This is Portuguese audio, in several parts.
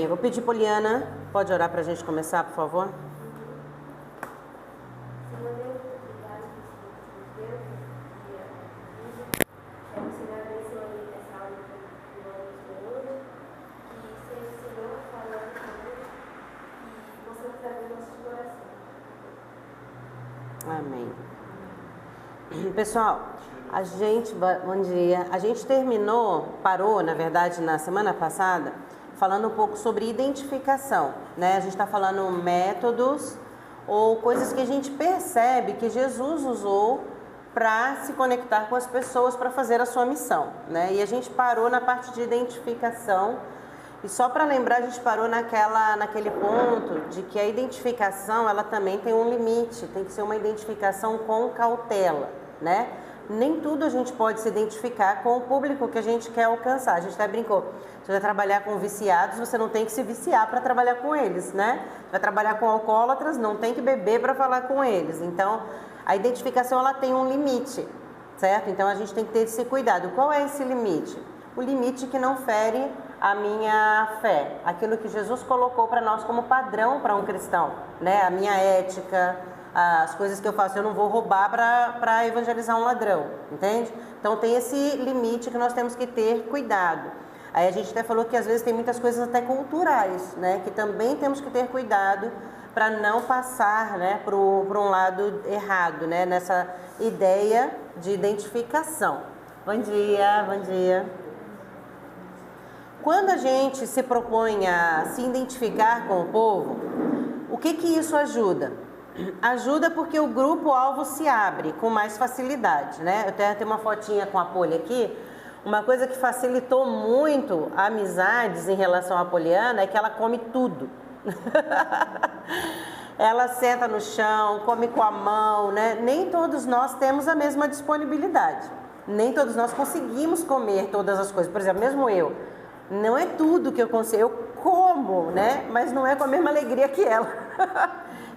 Eu vou pedir para a Poliana, pode orar para a gente começar, por favor? Amém. Pessoal, bom dia. A gente parou, na verdade, na semana passada, falando um pouco sobre identificação, né? A gente está falando métodos ou coisas que a gente percebe que Jesus usou para se conectar com as pessoas para fazer a sua missão, né? E a gente parou na parte de identificação. E só para lembrar, a gente parou naquele ponto de que a identificação, ela também tem um limite, tem que ser uma identificação com cautela, né? Nem tudo a gente pode se identificar com o público que a gente quer alcançar. A gente até brincou, você vai trabalhar com viciados, você não tem que se viciar para trabalhar com eles, né? Vai trabalhar com alcoólatras, não tem que beber para falar com eles. Então, a identificação, ela tem um limite, certo? Então, a gente tem que ter esse cuidado. Qual é esse limite? O limite que não fere a minha fé, aquilo que Jesus colocou para nós como padrão para um cristão, né? A minha ética, as coisas que eu faço, eu não vou roubar para evangelizar um ladrão, entende? Então tem esse limite que nós temos que ter cuidado. Aí a gente até falou que às vezes tem muitas coisas até culturais, né? Que também temos que ter cuidado para não passar, né, para um lado errado, né? Nessa ideia de identificação. Bom dia, bom dia. Quando a gente se propõe a se identificar com o povo, o que isso ajuda? Ajuda porque o grupo-alvo se abre com mais facilidade, né? Eu tenho uma fotinha com a Poli aqui. Uma coisa que facilitou muito amizades em relação à Poliana é que ela come tudo. Ela senta no chão, come com a mão, né? Nem todos nós temos a mesma disponibilidade. Nem todos nós conseguimos comer todas as coisas. Por exemplo, mesmo eu. Não é tudo que eu consigo, eu como, né? Mas não é com a mesma alegria que ela.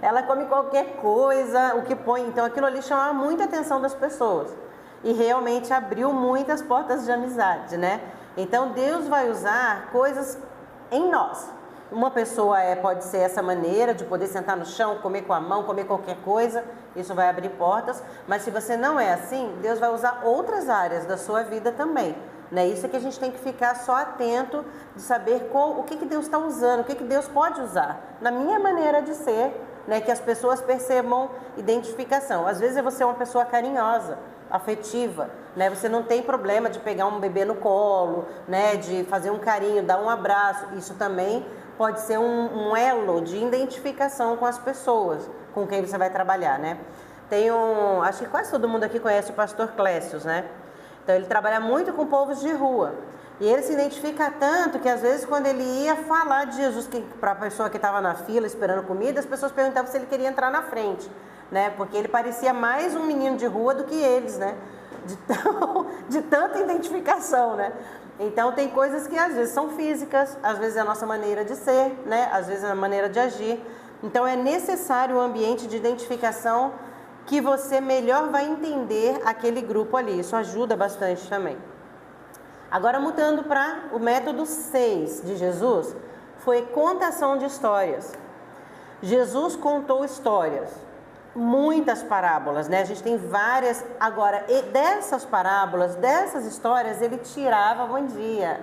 Ela come qualquer coisa, o que põe. Então aquilo ali chamava muita atenção das pessoas. E realmente abriu muitas portas de amizade, né? Então Deus vai usar coisas em nós. Uma pessoa pode ser essa maneira de poder sentar no chão, comer com a mão, comer qualquer coisa. Isso vai abrir portas. Mas se você não é assim, Deus vai usar outras áreas da sua vida também. Né? Isso é que a gente tem que ficar só atento de saber o que Deus está usando, o que Deus pode usar. Na minha maneira de ser, né? Que as pessoas percebam identificação. Às vezes você é uma pessoa carinhosa, afetiva, né? Você não tem problema de pegar um bebê no colo, né? De fazer um carinho, dar um abraço. Isso também pode ser um elo de identificação com as pessoas com quem você vai trabalhar, né? Acho que quase todo mundo aqui conhece o pastor Clécius, né? Então ele trabalha muito com povos de rua. E ele se identifica tanto que às vezes quando ele ia falar de Jesus para a pessoa que estava na fila esperando comida, as pessoas perguntavam se ele queria entrar na frente, né? Porque ele parecia mais um menino de rua do que eles, né? De tanta identificação, né? Então tem coisas que às vezes são físicas, às vezes é a nossa maneira de ser, né? Às vezes é a maneira de agir. Então é necessário o ambiente de identificação que você melhor vai entender aquele grupo ali. Isso ajuda bastante também. Agora, mudando para o método 6 de Jesus, foi contação de histórias. Jesus contou histórias, muitas parábolas, né? A gente tem várias. Agora, dessas parábolas, dessas histórias, ele tirava, bom dia,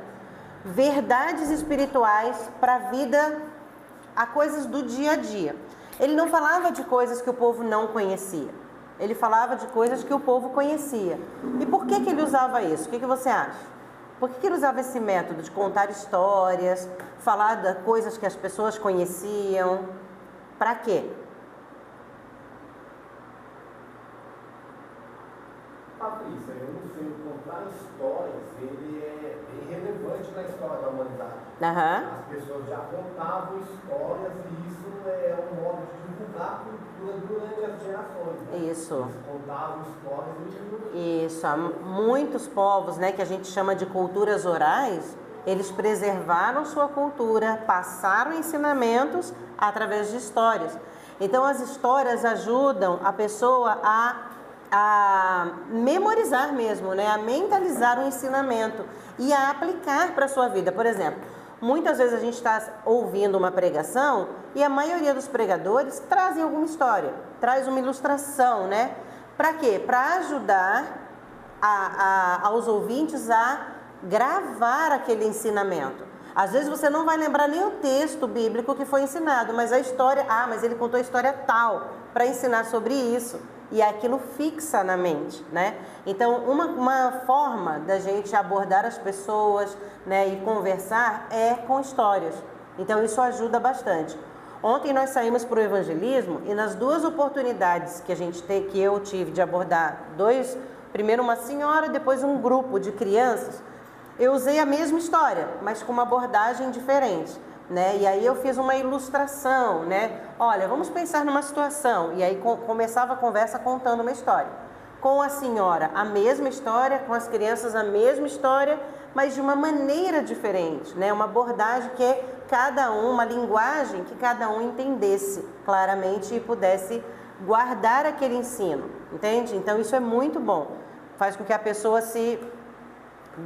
verdades espirituais para a vida, a coisas do dia a dia. Ele não falava de coisas que o povo não conhecia. Ele falava de coisas que o povo conhecia. E por que ele usava isso? O que você acha? Por que ele usava esse método de contar histórias, falar de coisas que as pessoas conheciam? Para quê? Patrícia, eu não sei, contar histórias, ele é bem relevante na história da humanidade. Uhum. As pessoas já contavam histórias e isso é um modo de divulgar cultura durante as gerações. Né? Isso. Eles contavam histórias e Isso. Há muitos povos, né, que a gente chama de culturas orais, eles preservaram sua cultura, passaram ensinamentos através de histórias. Então as histórias ajudam a pessoa a memorizar mesmo, né? A mentalizar o ensinamento e a aplicar para a sua vida. Por exemplo, Muitas vezes a gente está ouvindo uma pregação e a maioria dos pregadores trazem alguma história, traz uma ilustração, né? Para quê? Para ajudar aos ouvintes a gravar aquele ensinamento. Às vezes você não vai lembrar nem o texto bíblico que foi ensinado, mas a história, mas ele contou a história tal para ensinar sobre isso. E aquilo fixa na mente, né? Então, uma forma da gente abordar as pessoas, né, e conversar é com histórias. Então, isso ajuda bastante. Ontem nós saímos para o evangelismo e nas duas oportunidades que eu tive de abordar primeiro uma senhora, depois um grupo de crianças, eu usei a mesma história, mas com uma abordagem diferente. Né? E aí eu fiz uma ilustração, né? Olha, vamos pensar numa situação. E aí começava a conversa contando uma história. Com a senhora, a mesma história, com as crianças, a mesma história, mas de uma maneira diferente, né? Uma abordagem que uma linguagem que cada um entendesse claramente e pudesse guardar aquele ensino, entende? Então isso é muito bom. Faz com que a pessoa se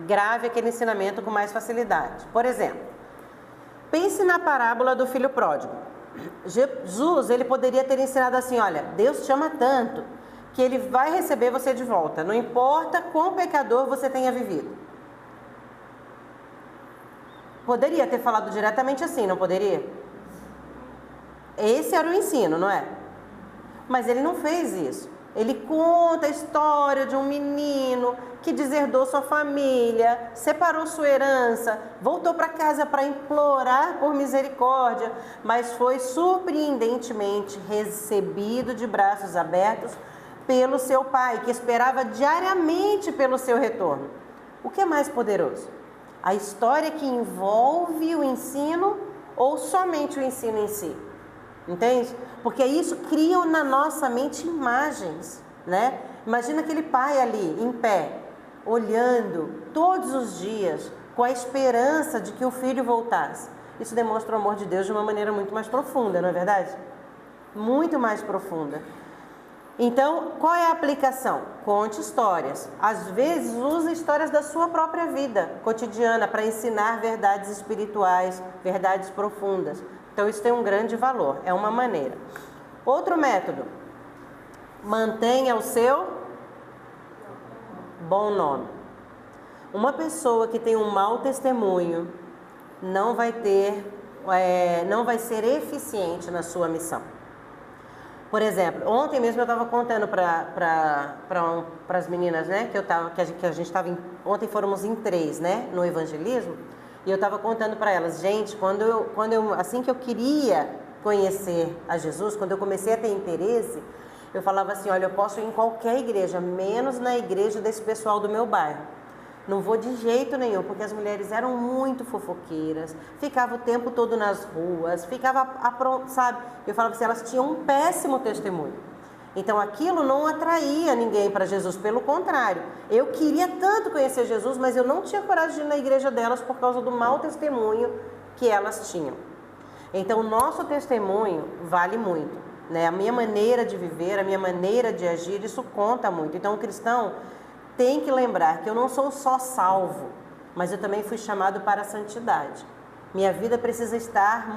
grave aquele ensinamento com mais facilidade. Por exemplo, pense na parábola do filho pródigo. Jesus, ele poderia ter ensinado assim, olha, Deus te ama tanto que ele vai receber você de volta, não importa quão pecador você tenha vivido. Poderia ter falado diretamente assim, não poderia? Esse era o ensino, não é? Mas ele não fez isso. Ele conta a história de um menino que deserdou sua família, separou sua herança, voltou para casa para implorar por misericórdia, mas foi surpreendentemente recebido de braços abertos pelo seu pai, que esperava diariamente pelo seu retorno. O que é mais poderoso? A história que envolve o ensino ou somente o ensino em si? Entende? Porque isso cria na nossa mente imagens, né? Imagina aquele pai ali, em pé, olhando todos os dias, com a esperança de que o filho voltasse. Isso demonstra o amor de Deus de uma maneira muito mais profunda, não é verdade? Muito mais profunda. Então, qual é a aplicação? Conte histórias. Às vezes, use histórias da sua própria vida cotidiana para ensinar verdades espirituais, verdades profundas. Então, isso tem um grande valor, é uma maneira. Outro método, mantenha o seu bom nome. Uma pessoa que tem um mau testemunho não vai ser eficiente na sua missão. Por exemplo, ontem mesmo eu estava contando para as meninas, né, ontem fomos em 3, né, no evangelismo, e eu estava contando para elas, gente, assim que eu queria conhecer a Jesus, quando eu comecei a ter interesse, eu falava assim, olha, eu posso ir em qualquer igreja, menos na igreja desse pessoal do meu bairro. Não vou de jeito nenhum, porque as mulheres eram muito fofoqueiras, ficavam o tempo todo nas ruas, sabe? Eu falava assim, elas tinham um péssimo testemunho. Então aquilo não atraía ninguém para Jesus, pelo contrário. Eu queria tanto conhecer Jesus, mas eu não tinha coragem de ir na igreja delas por causa do mau testemunho que elas tinham. Então o nosso testemunho vale muito, né? A minha maneira de viver, a minha maneira de agir, isso conta muito. Então o cristão tem que lembrar que eu não sou só salvo, mas eu também fui chamado para a santidade. Minha vida precisa estar,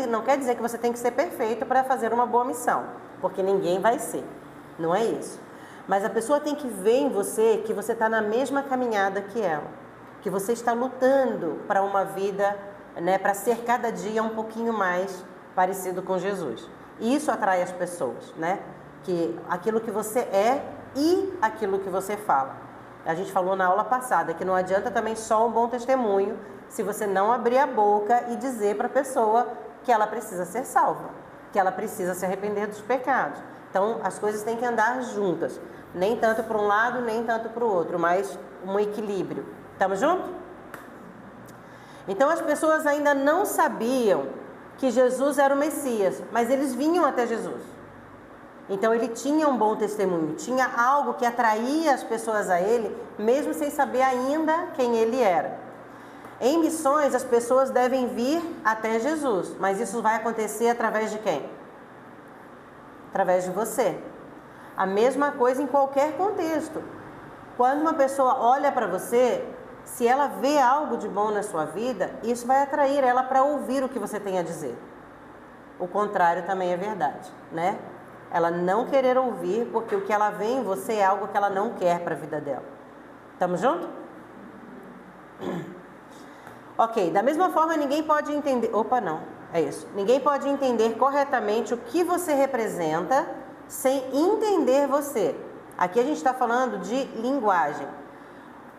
não quer dizer que você tem que ser perfeito para fazer uma boa missão, porque ninguém vai ser, não é isso. Mas a pessoa tem que ver em você que você está na mesma caminhada que ela, que você está lutando para uma vida, né, para ser cada dia um pouquinho mais parecido com Jesus. E isso atrai as pessoas, né? Que aquilo que você é e aquilo que você fala. A gente falou na aula passada que não adianta também só um bom testemunho se você não abrir a boca e dizer para a pessoa que ela precisa ser salva, que ela precisa se arrepender dos pecados. Então as coisas têm que andar juntas, nem tanto para um lado, nem tanto para o outro, mas um equilíbrio. Estamos juntos? Então as pessoas ainda não sabiam que Jesus era o Messias, mas eles vinham até Jesus. Então ele tinha um bom testemunho, tinha algo que atraía as pessoas a ele, mesmo sem saber ainda quem ele era. Em missões, as pessoas devem vir até Jesus, mas isso vai acontecer através de quem? Através de você. A mesma coisa em qualquer contexto. Quando uma pessoa olha para você, Se ela vê algo de bom na sua vida, isso vai atrair ela para ouvir o que você tem a dizer. O contrário também é verdade, né? Ela não querer ouvir porque o que ela vê em você é algo que ela não quer para a vida dela. Estamos juntos? Ok, da mesma forma ninguém pode entender... Opa, não, é isso. Ninguém pode entender corretamente o que você representa sem entender você. Aqui a gente está falando de linguagem.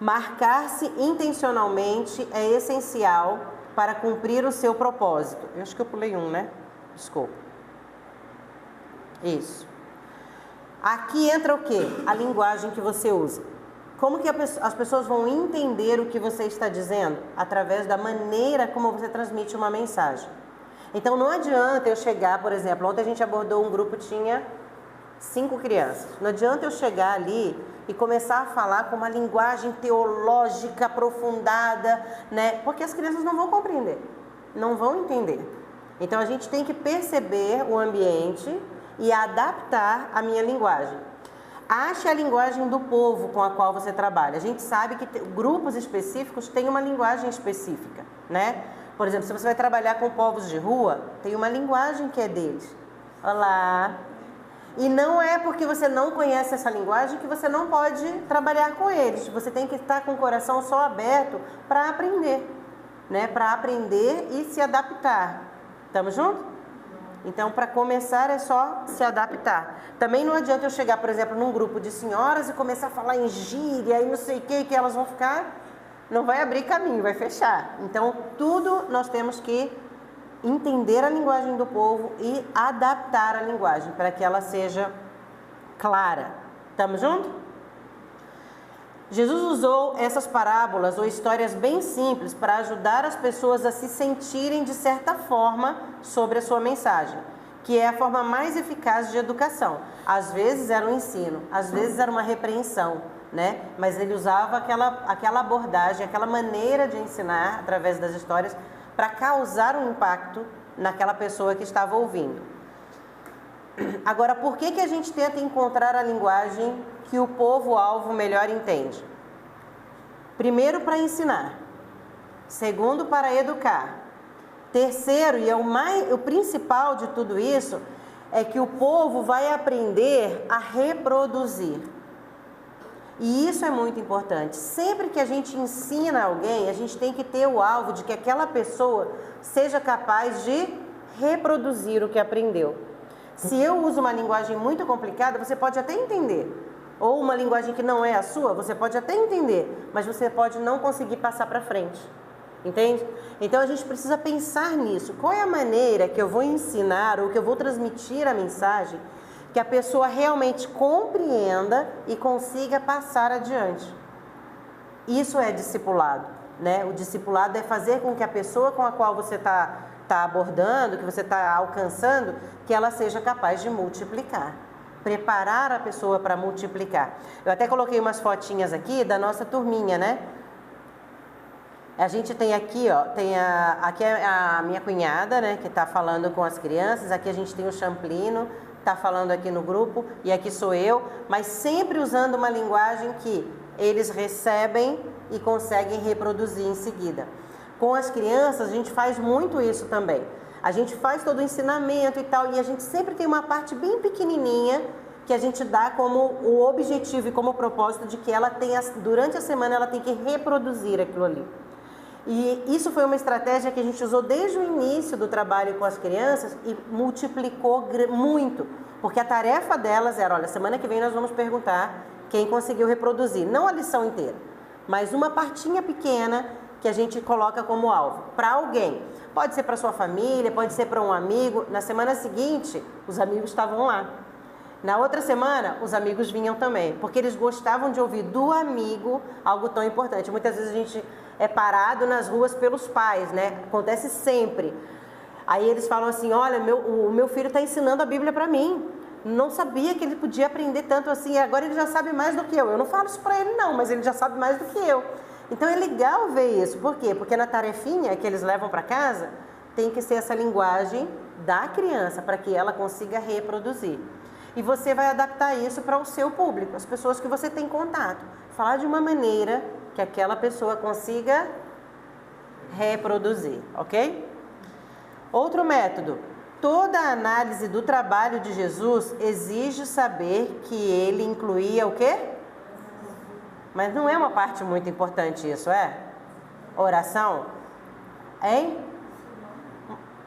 Marcar-se intencionalmente é essencial para cumprir o seu propósito. Eu acho que eu pulei um, né? Desculpa. Isso. Aqui entra o quê? A linguagem que você usa. Como que as pessoas vão entender o que você está dizendo? Através da maneira como você transmite uma mensagem. Então não adianta eu chegar, por exemplo, ontem a gente abordou um grupo, tinha 5 crianças. Não adianta eu chegar ali e começar a falar com uma linguagem teológica aprofundada, né? Porque as crianças não vão compreender, não vão entender. Então a gente tem que perceber o ambiente e adaptar a minha linguagem. Ache a linguagem do povo com a qual você trabalha. A gente sabe que grupos específicos têm uma linguagem específica, né? Por exemplo, se você vai trabalhar com povos de rua, tem uma linguagem que é deles. Olá! E não é porque você não conhece essa linguagem que você não pode trabalhar com eles. Você tem que estar com o coração só aberto para aprender, né? Para aprender e se adaptar. Estamos juntos? Então, para começar, é só se adaptar. Também não adianta eu chegar, por exemplo, num grupo de senhoras e começar a falar em gíria e não sei o que elas vão ficar... Não vai abrir caminho, vai fechar. Então, tudo nós temos que entender a linguagem do povo e adaptar a linguagem para que ela seja clara. Estamos juntos? Jesus usou essas parábolas ou histórias bem simples para ajudar as pessoas a se sentirem de certa forma sobre a sua mensagem, que é a forma mais eficaz de educação. Às vezes era um ensino, às vezes era uma repreensão, né? Mas ele usava aquela abordagem, aquela maneira de ensinar através das histórias para causar um impacto naquela pessoa que estava ouvindo. Agora, por que a gente tenta encontrar a linguagem que o povo-alvo melhor entende? Primeiro, para ensinar. Segundo, para educar. Terceiro, e é o principal de tudo isso, é que o povo vai aprender a reproduzir. E isso é muito importante. Sempre que a gente ensina alguém, a gente tem que ter o alvo de que aquela pessoa seja capaz de reproduzir o que aprendeu. Se eu uso uma linguagem muito complicada, você pode até entender. Ou uma linguagem que não é a sua, você pode até entender, mas você pode não conseguir passar para frente. Entende? Então a gente precisa pensar nisso. Qual é a maneira que eu vou ensinar ou que eu vou transmitir a mensagem que a pessoa realmente compreenda e consiga passar adiante? Isso é discipulado, né? O discipulado é fazer com que a pessoa com a qual você está abordando, que você está alcançando, que ela seja capaz de multiplicar. Preparar a pessoa para multiplicar. Eu até coloquei umas fotinhas aqui da nossa turminha, né? A gente tem aqui, ó, aqui é a minha cunhada, né, que está falando com as crianças. Aqui a gente tem o Champlino, está falando aqui no grupo, e aqui sou eu, mas sempre usando uma linguagem que eles recebem e conseguem reproduzir em seguida. Com as crianças, a gente faz muito isso também. A gente faz todo o ensinamento e tal, e a gente sempre tem uma parte bem pequenininha que a gente dá como o objetivo e como propósito de que ela tenha, durante a semana, ela tem que reproduzir aquilo ali. E isso foi uma estratégia que a gente usou desde o início do trabalho com as crianças e multiplicou muito, porque a tarefa delas era, olha, semana que vem nós vamos perguntar quem conseguiu reproduzir, não a lição inteira, mas uma partinha pequena que a gente coloca como alvo, para alguém. Pode ser para sua família, pode ser para um amigo. Na semana seguinte, os amigos estavam lá. Na outra semana, os amigos vinham também, porque eles gostavam de ouvir do amigo algo tão importante. Muitas vezes a gente é parado nas ruas pelos pais, né? Acontece sempre. Aí eles falam assim, olha, o meu filho está ensinando a Bíblia para mim. Não sabia que ele podia aprender tanto assim, agora ele já sabe mais do que eu. Eu não falo isso para ele não, mas ele já sabe mais do que eu. Então é legal ver isso. Por quê? Porque na tarefinha que eles levam para casa, tem que ser essa linguagem da criança, para que ela consiga reproduzir. E você vai adaptar isso para o seu público, as pessoas que você tem contato. Falar de uma maneira que aquela pessoa consiga reproduzir, ok? Outro método. Toda a análise do trabalho de Jesus exige saber que ele incluía o quê? Mas não é uma parte muito importante isso, é? Oração? Hein?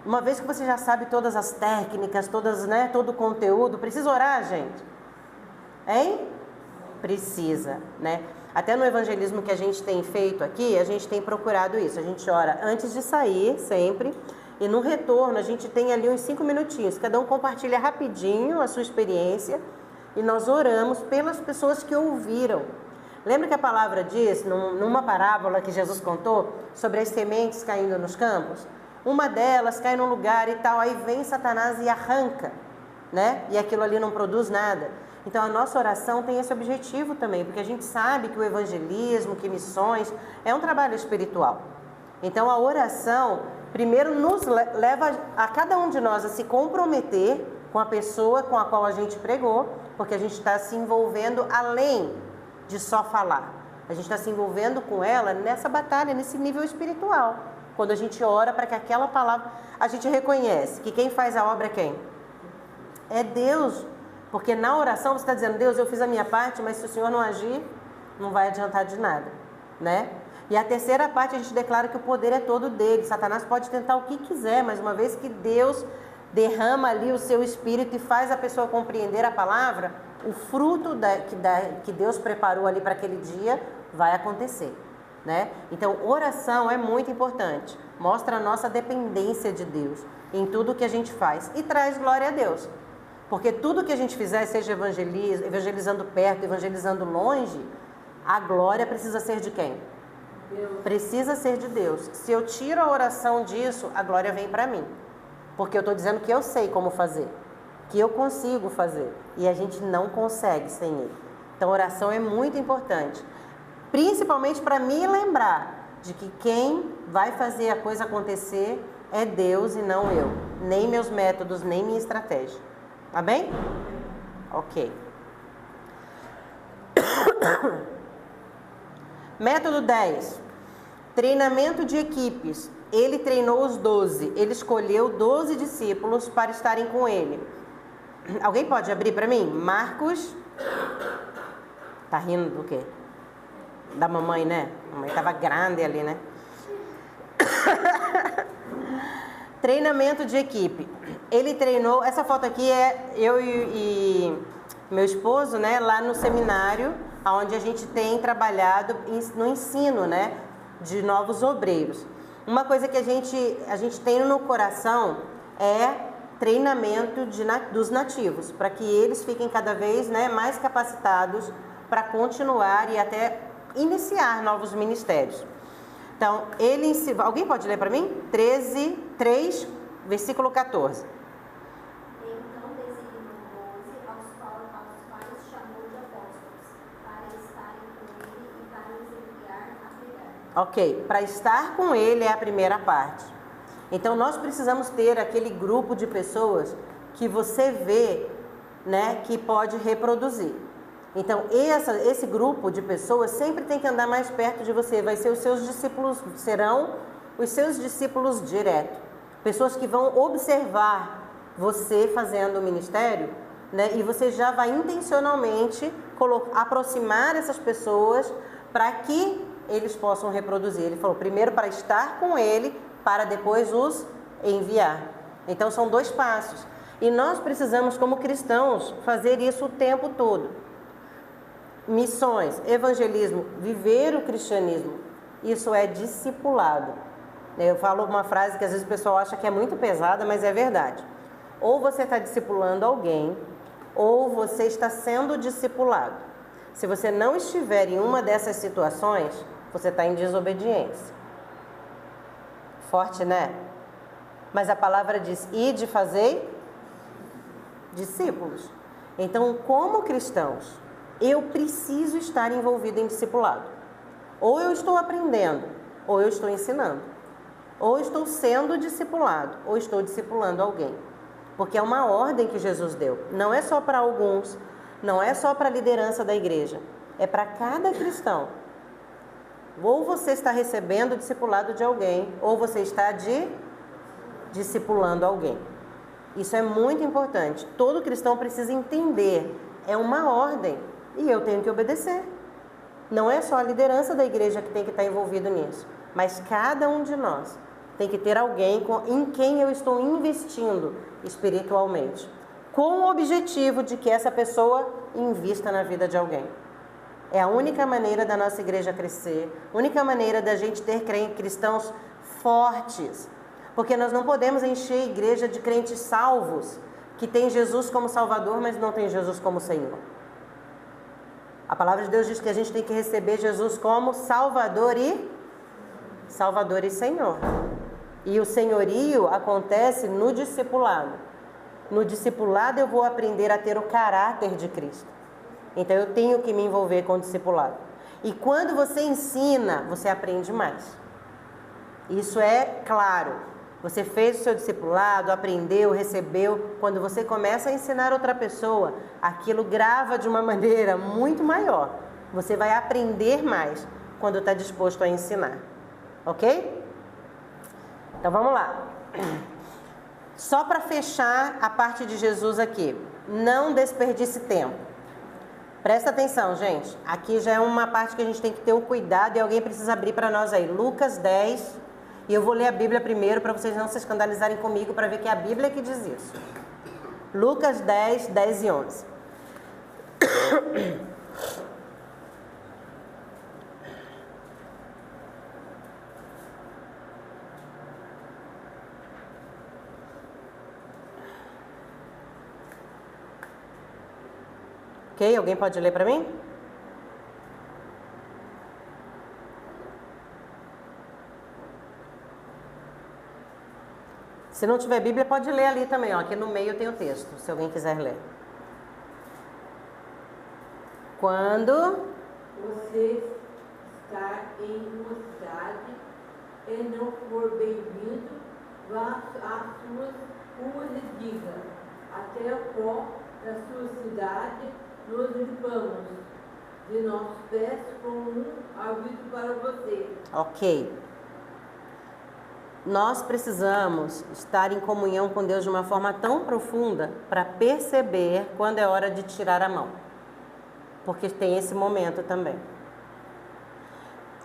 Uma vez que você já sabe todas as técnicas, todo o conteúdo, precisa orar, gente? Hein? Precisa, né? Até no evangelismo que a gente tem feito aqui, a gente tem procurado isso. A gente ora antes de sair, sempre. E no retorno, a gente tem ali uns 5 minutinhos. Cada um compartilha rapidinho a sua experiência. E nós oramos pelas pessoas que ouviram. Lembra que a palavra diz, numa parábola que Jesus contou, sobre as sementes caindo nos campos? Uma delas cai num lugar e tal, aí vem Satanás e arranca, né? E aquilo ali não produz nada. Então a nossa oração tem esse objetivo também, porque a gente sabe que o evangelismo, que missões, é um trabalho espiritual. Então a oração, primeiro, nos leva a cada um de nós a se comprometer com a pessoa com a qual a gente pregou, porque a gente está se envolvendo além de só falar. A gente está se envolvendo com ela nessa batalha, nesse nível espiritual. Quando a gente ora para que aquela palavra... A gente reconhece que quem faz a obra é quem? É Deus. Porque na oração você está dizendo, Deus, eu fiz a minha parte, mas se o Senhor não agir, não vai adiantar de nada, né? E a terceira parte a gente declara que o poder é todo dele. Satanás pode tentar o que quiser, mas uma vez que Deus derrama ali o seu espírito e faz a pessoa compreender a palavra, o fruto que Deus preparou ali para aquele dia vai acontecer, né? Então, oração é muito importante. Mostra a nossa dependência de Deus em tudo que a gente faz e traz glória a Deus. Porque tudo que a gente fizer, seja evangelizando perto, evangelizando longe, a glória precisa ser de quem? Deus. Precisa ser de Deus. Se eu tiro a oração disso, a glória vem para mim. Porque eu estou dizendo que eu sei como fazer, que eu consigo fazer. E a gente não consegue sem ele. Então, oração é muito importante. Principalmente para me lembrar de que quem vai fazer a coisa acontecer é Deus e não eu. Nem meus métodos, nem minha estratégia. Tá bem? Ok. Método 10. Treinamento de equipes. Ele treinou os 12. Ele escolheu 12 discípulos para estarem com ele. Alguém pode abrir para mim? Marcos. Tá rindo do quê? Da mamãe, né? A mamãe estava grande ali, né? Treinamento de equipe. Ele treinou... Essa foto aqui é eu e meu esposo, né? Lá no seminário, onde a gente tem trabalhado no ensino, né? De novos obreiros. Uma coisa que a gente tem no coração é treinamento dos nativos, para que eles fiquem cada vez, né, mais capacitados para continuar e até iniciar novos ministérios. Então, alguém pode ler para mim? 3, versículo 14. Então designou 12, aos quais chamou de apóstolos, para estarem com ele e para os enviar a pregar. Ok, para estar com ele é a primeira parte. Então, nós precisamos ter aquele grupo de pessoas que você vê, né, que pode reproduzir. Então, esse grupo de pessoas sempre tem que andar mais perto de você. Vai ser os seus discípulos, serão os seus discípulos direto. Pessoas que vão observar você fazendo o ministério, né? E você já vai intencionalmente aproximar essas pessoas para que eles possam reproduzir. Ele falou, primeiro para estar com ele, para depois os enviar. Então, são 2 passos. E nós precisamos, como cristãos, fazer isso o tempo todo. Missões, evangelismo, viver o cristianismo, isso é discipulado. Eu falo uma frase que às vezes o pessoal acha que é muito pesada, mas é verdade. Ou você está discipulando alguém, ou você está sendo discipulado. Se você não estiver em uma dessas situações, você está em desobediência. Forte, né? Mas a palavra diz, ide fazei discípulos. Então, como cristãos, eu preciso estar envolvido em discipulado. Ou eu estou aprendendo, ou eu estou ensinando. Ou estou sendo discipulado, ou estou discipulando alguém. Porque é uma ordem que Jesus deu. Não é só para alguns, não é só para a liderança da igreja. É para cada cristão. Ou você está recebendo o discipulado de alguém, ou você está discipulando alguém. Isso é muito importante. Todo cristão precisa entender. É uma ordem e eu tenho que obedecer. Não é só a liderança da igreja que tem que estar envolvido nisso, mas cada um de nós tem que ter alguém em quem eu estou investindo espiritualmente, com o objetivo de que essa pessoa invista na vida de alguém. É a única maneira da nossa igreja crescer, única maneira da gente ter cristãos fortes, porque nós não podemos encher a igreja de crentes salvos, que tem Jesus como Salvador, mas não tem Jesus como Senhor. A palavra de Deus diz que a gente tem que receber Jesus como Salvador e Senhor. E o senhorio acontece no discipulado. No discipulado eu vou aprender a ter o caráter de Cristo. Então eu tenho que me envolver com o discipulado. E quando você ensina, você aprende mais. Isso é claro. Você fez o seu discipulado, aprendeu, recebeu. Quando você começa a ensinar outra pessoa, aquilo grava de uma maneira muito maior. Você vai aprender mais quando está disposto a ensinar. Ok? Então vamos lá. Só para fechar a parte de Jesus aqui. Não desperdice tempo. Presta atenção, gente. Aqui já é uma parte que a gente tem que ter o cuidado e alguém precisa abrir para nós aí. Lucas 10. E eu vou ler a Bíblia primeiro para vocês não se escandalizarem comigo, para ver que é a Bíblia que diz isso. Lucas 10, 10 e 11. Ok? Alguém pode ler para mim? Se não tiver Bíblia, pode ler ali também, ó. Aqui no meio tem o texto, se alguém quiser ler. Quando você está em uma cidade e não for bem-vindo, vá às suas ruas e diga: até o pó da sua cidade nos limpamos de nossos pés com um aviso para você. Ok. Nós precisamos estar em comunhão com Deus de uma forma tão profunda para perceber quando é hora de tirar a mão. Porque tem esse momento também.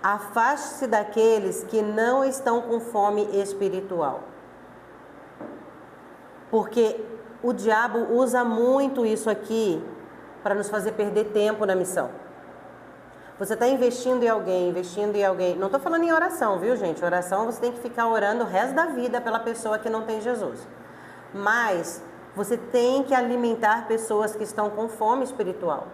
Afaste-se daqueles que não estão com fome espiritual. Porque o diabo usa muito isso aqui para nos fazer perder tempo na missão. Você está investindo em alguém. Não estou falando em oração, viu, gente? Oração você tem que ficar orando o resto da vida pela pessoa que não tem Jesus. Mas você tem que alimentar pessoas que estão com fome espiritual.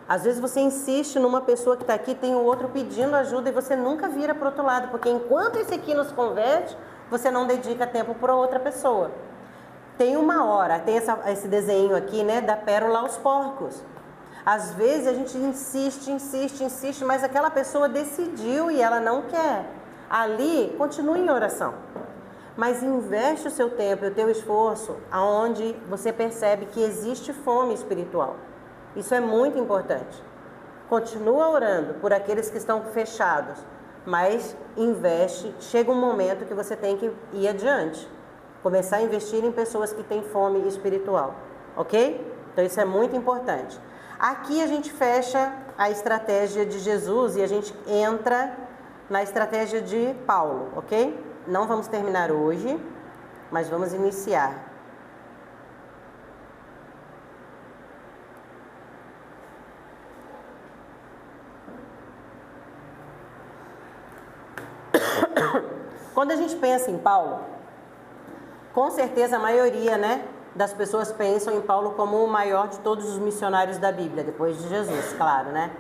Às vezes você insiste numa pessoa que está aqui, tem o outro pedindo ajuda e você nunca vira para o outro lado. Porque enquanto esse aqui nos converte, você não dedica tempo para outra pessoa. Tem uma hora, tem esse desenho aqui, né, da pérola aos porcos. Às vezes a gente insiste, mas aquela pessoa decidiu e ela não quer. Ali, continue em oração. Mas investe o seu tempo e o teu esforço aonde você percebe que existe fome espiritual. Isso é muito importante. Continua orando por aqueles que estão fechados, mas investe. Chega um momento que você tem que ir adiante. Começar a investir em pessoas que têm fome espiritual. Ok? Então isso é muito importante. Aqui a gente fecha a estratégia de Jesus e a gente entra na estratégia de Paulo, ok? Não vamos terminar hoje, mas vamos iniciar. Quando a gente pensa em Paulo, com certeza a maioria, né, das pessoas pensam em Paulo como o maior de todos os missionários da Bíblia, depois de Jesus, claro, né?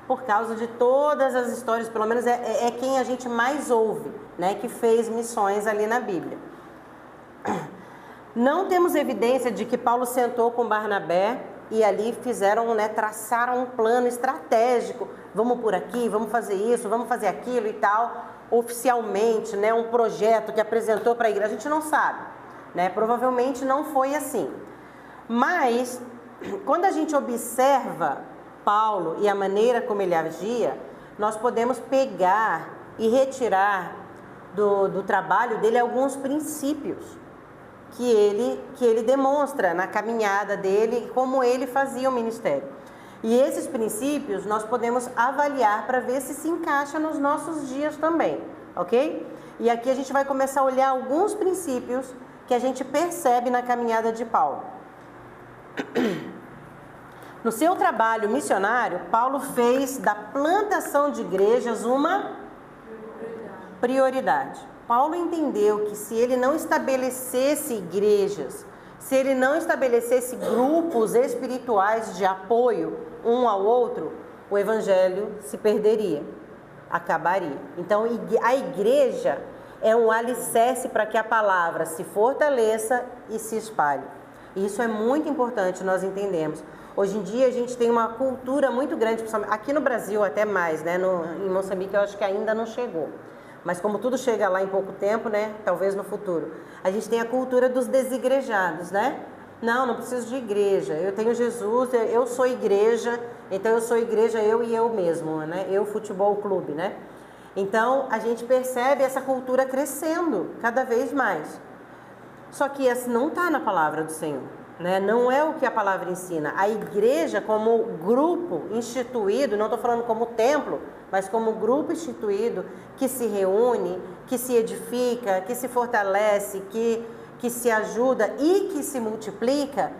Por causa de todas as histórias, pelo menos é quem a gente mais ouve, né, que fez missões ali na Bíblia. Não temos evidência de que Paulo sentou com Barnabé e ali fizeram, né, traçaram um plano estratégico. Vamos por aqui, vamos fazer isso, vamos fazer aquilo e tal. Oficialmente, né, um projeto que apresentou para a igreja, a gente não sabe. Né? Provavelmente não foi assim. Mas, quando a gente observa Paulo e a maneira como ele agia, nós podemos pegar e retirar do trabalho dele alguns princípios que ele demonstra na caminhada dele, como ele fazia o ministério. E esses princípios nós podemos avaliar para ver se encaixa nos nossos dias também, ok? E aqui a gente vai começar a olhar alguns princípios que a gente percebe na caminhada de Paulo. No seu trabalho missionário, Paulo fez da plantação de igrejas uma prioridade. Paulo entendeu que se ele não estabelecesse igrejas, se ele não estabelecesse grupos espirituais de apoio um ao outro, o evangelho se perderia, acabaria. Então a igreja é um alicerce para que a palavra se fortaleça e se espalhe. E isso é muito importante nós entendermos. Hoje em dia a gente tem uma cultura muito grande, aqui no Brasil até mais, né? Em Moçambique eu acho que ainda não chegou. Mas como tudo chega lá em pouco tempo, né? Talvez no futuro. A gente tem a cultura dos desigrejados, né? Não preciso de igreja. Eu tenho Jesus, eu sou igreja, então eu sou igreja eu e eu mesmo, né? Eu futebol clube, né? Então a gente percebe essa cultura crescendo cada vez mais. Só que essa não está na palavra do Senhor, né? Não é o que a palavra ensina. A igreja como grupo instituído, não estou falando como templo, mas como grupo instituído que se reúne, que se edifica, que se fortalece, que se ajuda e que se multiplica,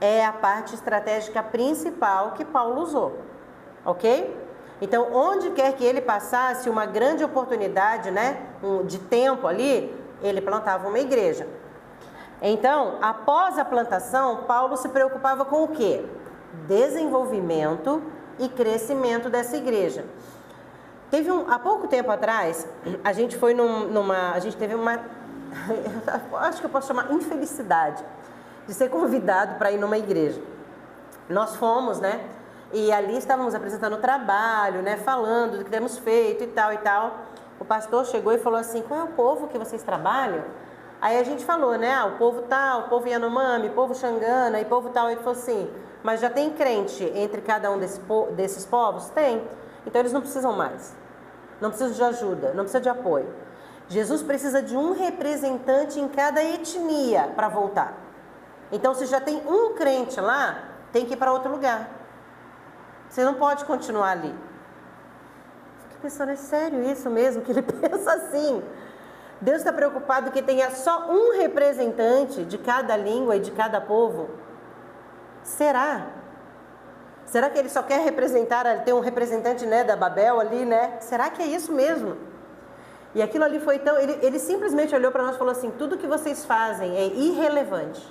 é a parte estratégica principal que Paulo usou, ok? Então, onde quer que ele passasse uma grande oportunidade, né, de tempo ali, ele plantava uma igreja. Então, após a plantação, Paulo se preocupava com o quê? Desenvolvimento e crescimento dessa igreja. Há pouco tempo atrás, a gente foi a gente teve uma, acho que eu posso chamar infelicidade, de ser convidado para ir numa igreja. Nós fomos, né? E ali estávamos apresentando o trabalho, né? Falando do que temos feito e tal e tal. O pastor chegou e falou assim: qual é o povo que vocês trabalham? Aí a gente falou, né? O povo tal, o povo Yanomami, o povo Xangana e povo tal. Ele falou assim: mas já tem crente entre cada um desses povos? Tem. Então eles não precisam mais. Não precisam de ajuda, não precisam de apoio. Jesus precisa de um representante em cada etnia para voltar. Então se já tem um crente lá, tem que ir para outro lugar. Você não pode continuar ali. Fiquei pensando, é sério isso mesmo? Que ele pensa assim. Deus está preocupado que tenha só um representante de cada língua e de cada povo? Será? Será que ele só quer representar, ter um representante, né, da Babel ali, né? Será que é isso mesmo? E aquilo ali foi tão... Ele simplesmente olhou para nós e falou assim: tudo que vocês fazem é irrelevante.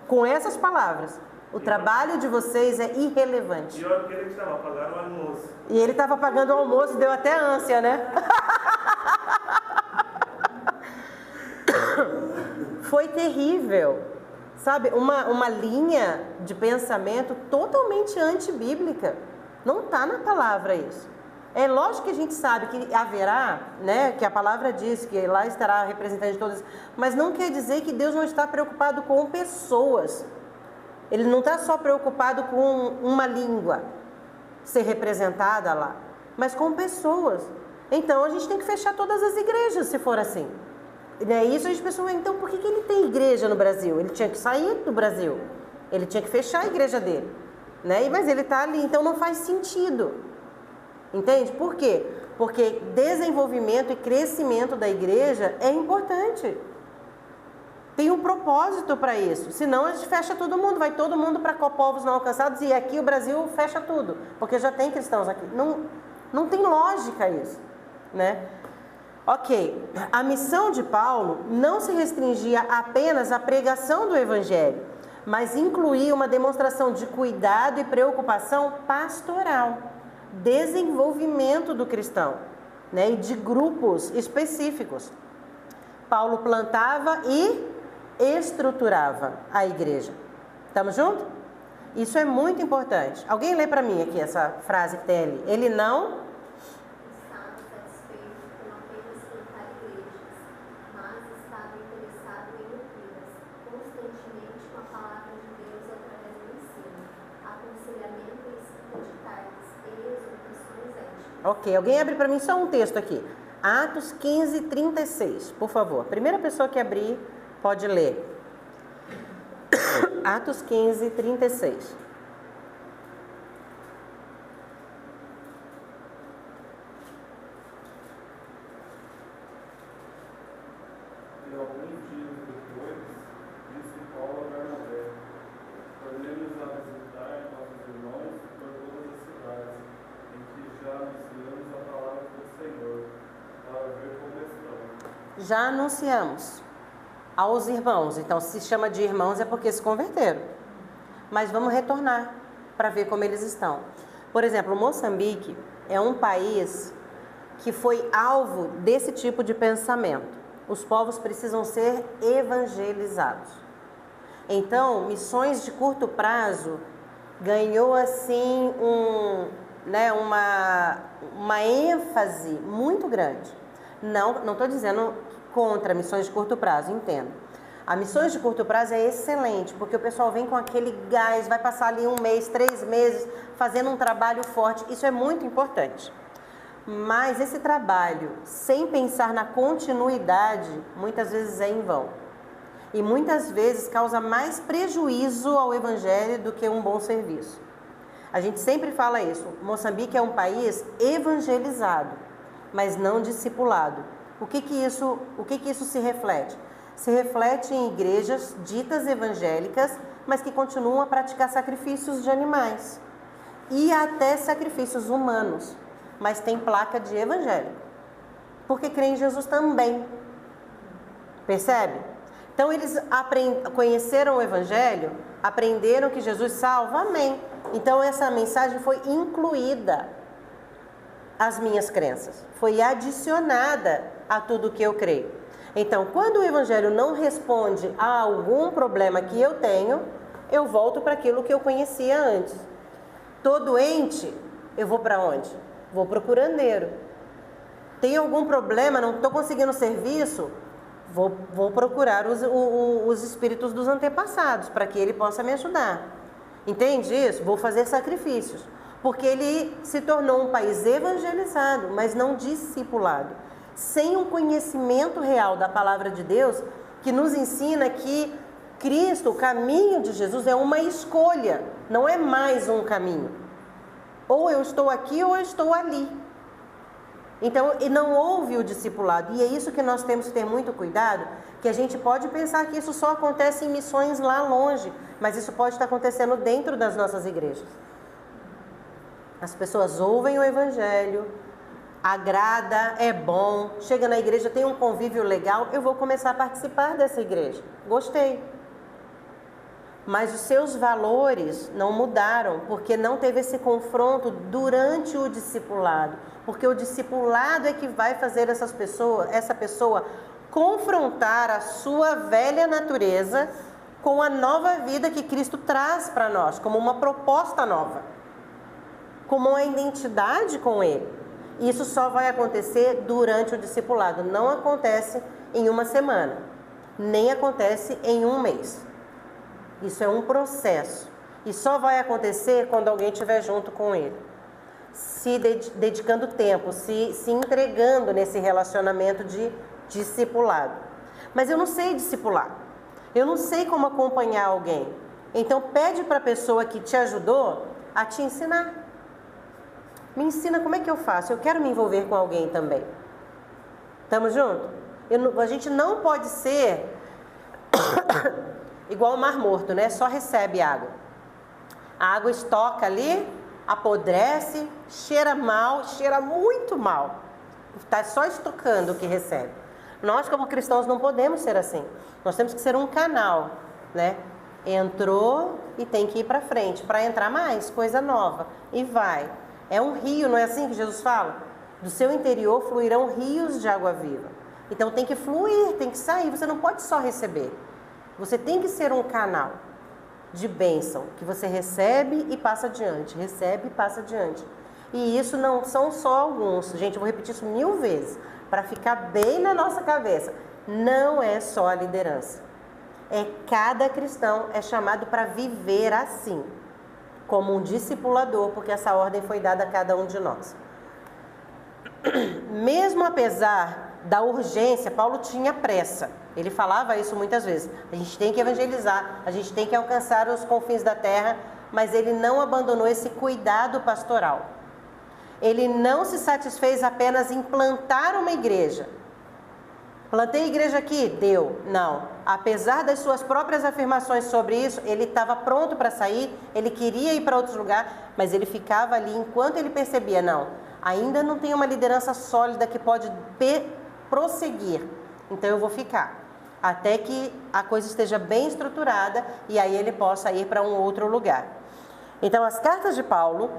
Com essas palavras. O trabalho de vocês é irrelevante. E olha que ele estava pagando o almoço. E ele estava pagando o almoço, deu até ânsia, né? Foi terrível. Sabe, uma linha de pensamento totalmente antibíblica. Não está na palavra isso. É lógico que a gente sabe que haverá, né, que a palavra diz que lá estará representante de todas, mas não quer dizer que Deus não está preocupado com pessoas. Ele não está só preocupado com uma língua ser representada lá, mas com pessoas. Então a gente tem que fechar todas as igrejas se for assim. Isso a gente pensou, então por que ele tem igreja no Brasil? Ele tinha que sair do Brasil, ele tinha que fechar a igreja dele, né? Mas ele está ali, então não faz sentido. Entende? Por quê? Porque desenvolvimento e crescimento da igreja é importante. Tem um propósito para isso. Senão a gente fecha todo mundo, vai todo mundo para povos não alcançados e aqui o Brasil fecha tudo, porque já tem cristãos aqui. Não tem lógica isso, né? Ok, a missão de Paulo não se restringia apenas à pregação do evangelho, mas incluía uma demonstração de cuidado e preocupação pastoral, desenvolvimento do cristão, né, e de grupos específicos. Paulo plantava e estruturava a igreja. Estamos juntos? Isso é muito importante. Alguém lê para mim aqui essa frase que tem ali. Ele não Estava satisfeito com apenas plantar igrejas, mas estava interessado em nutri-las constantemente com a palavra de Deus através do ensino, aconselhamento e escrita de cartas e exortações éticas. Ok, alguém abre para mim só um texto aqui. Atos 15, 36, por favor. Primeira pessoa que abrir, pode ler. Atos 15, 36. E alguns dias depois, disse Paulo a Bernabé: tornemos a visitar nossos irmãos por todas as cidades, em que já anunciamos a palavra do Senhor, para ver como estão. Já anunciamos aos irmãos. Então, se chama de irmãos é porque se converteram. Mas vamos retornar para ver como eles estão. Por exemplo, Moçambique é um país que foi alvo desse tipo de pensamento. Os povos precisam ser evangelizados. Então, missões de curto prazo ganhou assim uma ênfase muito grande. Não estou dizendo contra missões de curto prazo, entendo. A missões de curto prazo é excelente, porque o pessoal vem com aquele gás, vai passar ali 1 mês, 3 meses, fazendo um trabalho forte. Isso é muito importante. Mas esse trabalho, sem pensar na continuidade, muitas vezes é em vão. E muitas vezes causa mais prejuízo ao evangelho do que um bom serviço. A gente sempre fala isso. Moçambique é um país evangelizado, mas não discipulado. O que que isso se reflete? Se reflete em igrejas ditas evangélicas, mas que continuam a praticar sacrifícios de animais e até sacrifícios humanos, mas tem placa de evangélico, porque creem em Jesus também. Percebe? Então eles conheceram o evangelho, aprenderam que Jesus salva, amém. Então essa mensagem foi incluída às minhas crenças, foi adicionada a tudo que eu creio. Então, quando o evangelho não responde a algum problema que eu tenho, eu volto para aquilo que eu conhecia antes. Tô doente, eu vou para onde? Vou para o curandeiro. Tem algum problema, não estou conseguindo serviço? Vou procurar os espíritos dos antepassados, para que ele possa me ajudar. Entende isso? Vou fazer sacrifícios. Porque ele se tornou um país evangelizado, mas não discipulado. Sem um conhecimento real da palavra de Deus, que nos ensina que Cristo, o caminho de Jesus, é uma escolha, não é mais um caminho. Ou eu estou aqui ou eu estou ali. Então, e não houve o discipulado. E é isso que nós temos que ter muito cuidado, que a gente pode pensar que isso só acontece em missões lá longe, mas isso pode estar acontecendo dentro das nossas igrejas. As pessoas ouvem o evangelho, agrada, é bom, chega na igreja, tem um convívio legal, eu vou começar a participar dessa igreja. Gostei. Mas os seus valores não mudaram, porque não teve esse confronto durante o discipulado. Porque o discipulado é que vai fazer essa pessoa confrontar a sua velha natureza com a nova vida que Cristo traz para nós, como uma proposta nova, como uma identidade com Ele. Isso só vai acontecer durante o discipulado, não acontece em uma semana, nem acontece em 1 mês. Isso é um processo e só vai acontecer quando alguém estiver junto com ele, se dedicando tempo, se entregando nesse relacionamento de discipulado. Mas eu não sei discipular, eu não sei como acompanhar alguém, então pede para a pessoa que te ajudou a te ensinar. Me ensina como é que eu faço, eu quero me envolver com alguém também. Estamos juntos? A gente não pode ser igual o Mar Morto, né? Só recebe água. A água estoca ali, apodrece, cheira mal, cheira muito mal. Está só estocando o que recebe. Nós, como cristãos, não podemos ser assim. Nós temos que ser um canal, né? Entrou e tem que ir para frente. Para entrar mais, coisa nova. E vai. É um rio, não é assim que Jesus fala? Do seu interior fluirão rios de água viva. Então tem que fluir, tem que sair. Você não pode só receber. Você tem que ser um canal de bênção, que você recebe e passa adiante, recebe e passa adiante. E isso não são só alguns. Gente, eu vou repetir isso 1000 vezes, para ficar bem na nossa cabeça. Não é só a liderança. Cada cristão é chamado para viver assim, como um discipulador, porque essa ordem foi dada a cada um de nós. mesmo apesar da urgência, Paulo tinha pressa. Ele falava isso muitas vezes. A gente tem que evangelizar, a gente tem que alcançar os confins da terra, mas ele não abandonou esse cuidado pastoral. Ele não se satisfez apenas em plantar uma igreja. Plantei igreja aqui? Deu. Não. Apesar das suas próprias afirmações sobre isso, ele estava pronto para sair, ele queria ir para outro lugar, mas ele ficava ali enquanto ele percebia, não, ainda não tem uma liderança sólida que pode prosseguir, então eu vou ficar, até que a coisa esteja bem estruturada e aí ele possa ir para um outro lugar. Então as cartas de Paulo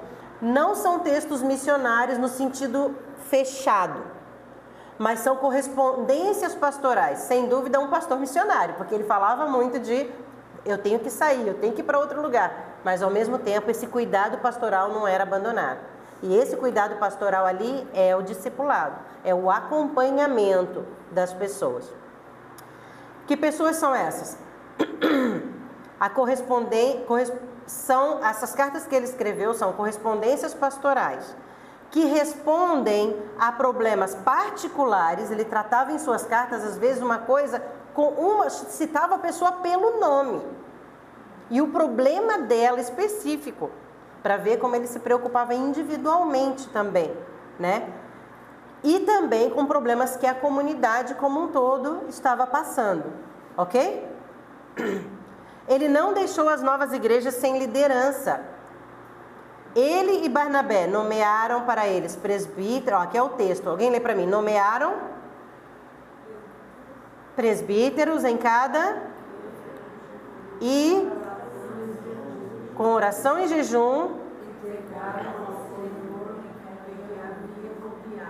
não são textos missionários no sentido fechado, mas são correspondências pastorais, sem dúvida um pastor missionário, porque ele falava muito de eu tenho que sair, eu tenho que ir para outro lugar, mas ao mesmo tempo esse cuidado pastoral não era abandonado. E esse cuidado pastoral ali é o discipulado, é o acompanhamento das pessoas. Que pessoas são essas? Essas cartas que ele escreveu são correspondências pastorais, que respondem a problemas particulares. Ele tratava em suas cartas, às vezes, uma coisa, citava a pessoa pelo nome, e o problema dela específico, para ver como ele se preocupava individualmente também, né? E também com problemas que a comunidade como um todo estava passando, ok? Ele não deixou as novas igrejas sem liderança. Ele e Barnabé nomearam para eles presbíteros, aqui é o texto, alguém lê para mim, nomearam presbíteros em cada, e com oração e jejum,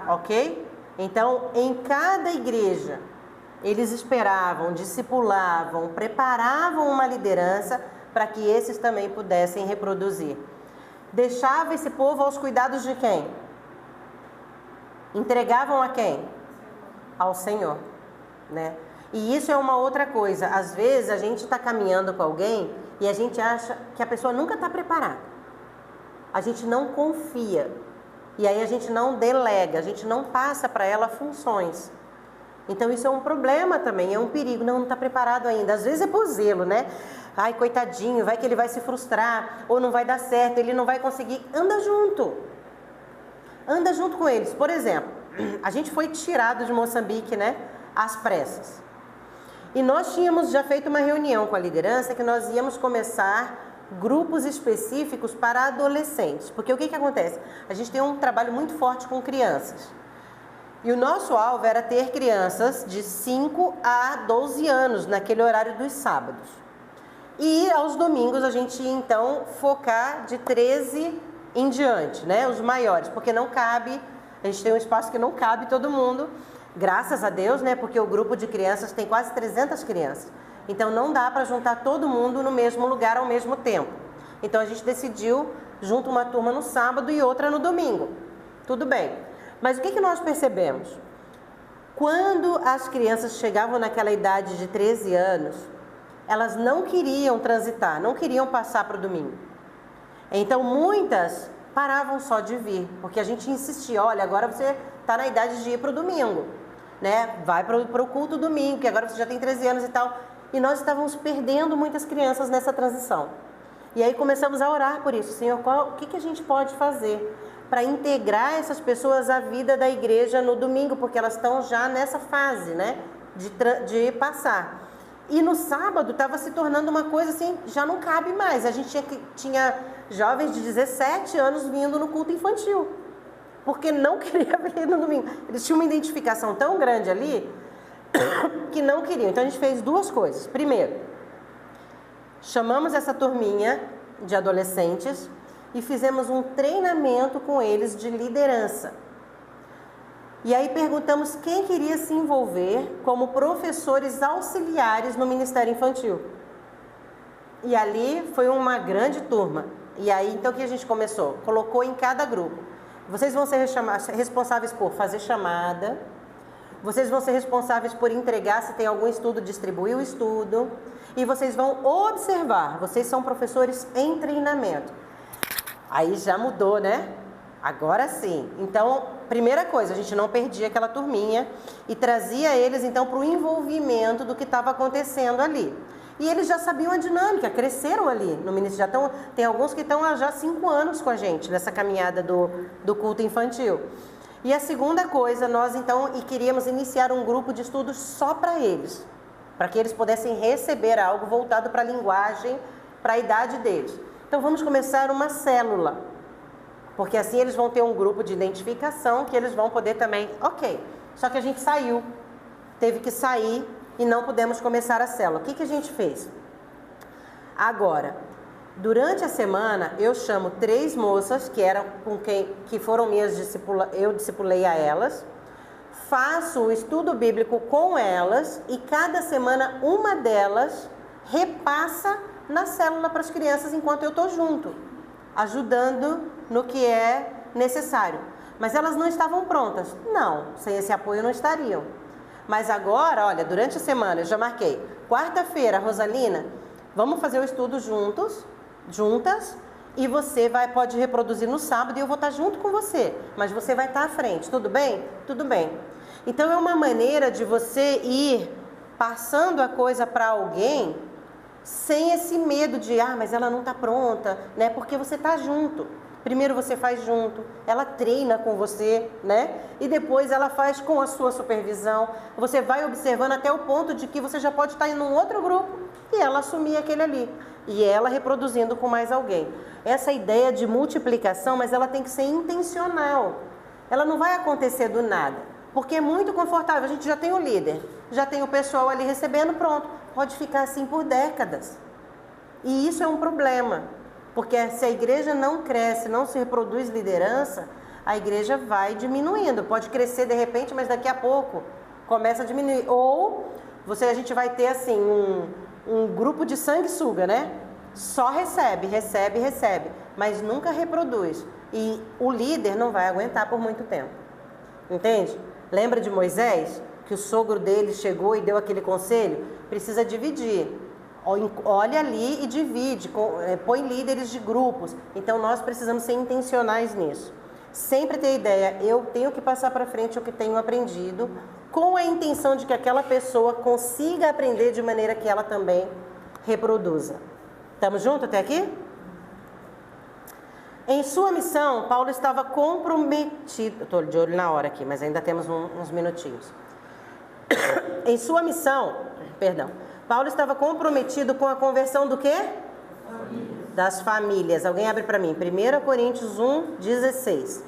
ok? Então, em cada igreja, eles esperavam, discipulavam, preparavam uma liderança para que esses também pudessem reproduzir. Deixava esse povo aos cuidados de quem? Entregavam a quem? Ao Senhor, né? E isso é uma outra coisa. Às vezes a gente está caminhando com alguém e a gente acha que a pessoa nunca está preparada. A gente não confia. E aí a gente não delega, a gente não passa para ela funções. Então isso é um problema também, é um perigo. Não está preparado ainda. Às vezes é por zelo, né? Ai, coitadinho, vai que ele vai se frustrar, ou não vai dar certo, ele não vai conseguir. Anda junto. Anda junto com eles. Por exemplo, a gente foi tirado de Moçambique, né? Às pressas. E nós tínhamos já feito uma reunião com a liderança que nós íamos começar grupos específicos para adolescentes. Porque o que acontece? A gente tem um trabalho muito forte com crianças. E o nosso alvo era ter crianças de 5 a 12 anos naquele horário dos sábados. E aos domingos a gente ia então focar de 13 em diante, né? Os maiores, porque não cabe, a gente tem um espaço que não cabe todo mundo. Graças a Deus, né? Porque o grupo de crianças tem quase 300 crianças. Então não dá para juntar todo mundo no mesmo lugar ao mesmo tempo. Então a gente decidiu juntar uma turma no sábado e outra no domingo. Tudo bem. Mas o que nós percebemos? Quando as crianças chegavam naquela idade de 13 anos, elas não queriam transitar, não queriam passar para o domingo. Então muitas paravam só de vir, porque a gente insistia, olha, agora você está na idade de ir para o domingo, né? Vai para o culto domingo, que agora você já tem 13 anos e tal. E nós estávamos perdendo muitas crianças nessa transição. E aí começamos a orar por isso. Senhor, o que a gente pode fazer para integrar essas pessoas à vida da igreja no domingo? Porque elas estão já nessa fase, né? De passar. E no sábado estava se tornando uma coisa assim, já não cabe mais. A gente tinha jovens de 17 anos vindo no culto infantil, porque não queria vir no domingo. Eles tinham uma identificação tão grande ali que não queriam. Então a gente fez duas coisas. Primeiro, chamamos essa turminha de adolescentes e fizemos um treinamento com eles de liderança. E aí perguntamos quem queria se envolver como professores auxiliares no Ministério Infantil. E ali foi uma grande turma. E aí então o que a gente começou? Colocou em cada grupo. Vocês vão ser responsáveis por fazer chamada. Vocês vão ser responsáveis por entregar, se tem algum estudo, distribuir o estudo. E vocês vão observar. Vocês são professores em treinamento. Aí já mudou, né? Agora sim. Então, primeira coisa, a gente não perdia aquela turminha e trazia eles então para o envolvimento do que estava acontecendo ali. E eles já sabiam a dinâmica, cresceram ali no ministério. Já tem alguns que estão há já 5 anos com a gente nessa caminhada do culto infantil. E a segunda coisa, nós então queríamos iniciar um grupo de estudos só para eles, para que eles pudessem receber algo voltado para a linguagem, para a idade deles. Então vamos começar uma célula, porque assim eles vão ter um grupo de identificação que eles vão poder também, ok, só que a gente teve que sair e não pudemos começar a célula. O que a gente fez? Agora, durante a semana, eu chamo 3 moças que foram minhas discípulas, eu discipulei a elas, faço o estudo bíblico com elas e cada semana uma delas repassa na célula para as crianças enquanto eu estou junto, ajudando no que é necessário. Mas elas não estavam prontas. Não, sem esse apoio não estariam. Mas agora, olha, durante a semana eu já marquei. Quarta-feira, Rosalina, vamos fazer o estudo juntas, e você pode reproduzir no sábado e eu vou estar junto com você. Mas você vai estar à frente, tudo bem? Tudo bem. Então é uma maneira de você ir passando a coisa para alguém sem esse medo de, mas ela não está pronta, né? Porque você está junto. Primeiro você faz junto, ela treina com você, né? E depois ela faz com a sua supervisão. Você vai observando até o ponto de que você já pode estar em um outro grupo e ela assumir aquele ali. E ela reproduzindo com mais alguém. Essa ideia de multiplicação, mas ela tem que ser intencional. Ela não vai acontecer do nada. Porque é muito confortável. A gente já tem o líder, já tem o pessoal ali recebendo, pronto. Pode ficar assim por décadas. E isso é um problema. Porque se a igreja não cresce, não se reproduz liderança, a igreja vai diminuindo. Pode crescer de repente, mas daqui a pouco começa a diminuir. Ou a gente vai ter assim um grupo de sanguessuga, né? Só recebe, mas nunca reproduz. E o líder não vai aguentar por muito tempo. Entende? Lembra de Moisés? Que o sogro dele chegou e deu aquele conselho? Precisa dividir. Olha ali e divide, põe líderes de grupos. Então nós precisamos ser intencionais nisso. Sempre ter ideia, eu tenho que passar para frente o que tenho aprendido, com a intenção de que aquela pessoa consiga aprender de maneira que ela também reproduza. Estamos juntos até aqui? Em sua missão, Paulo estava comprometido. Estou de olho na hora aqui, mas ainda temos uns minutinhos. Em sua missão, Paulo estava comprometido com a conversão do quê? Das famílias. Alguém abre para mim. 1 Coríntios 1:16.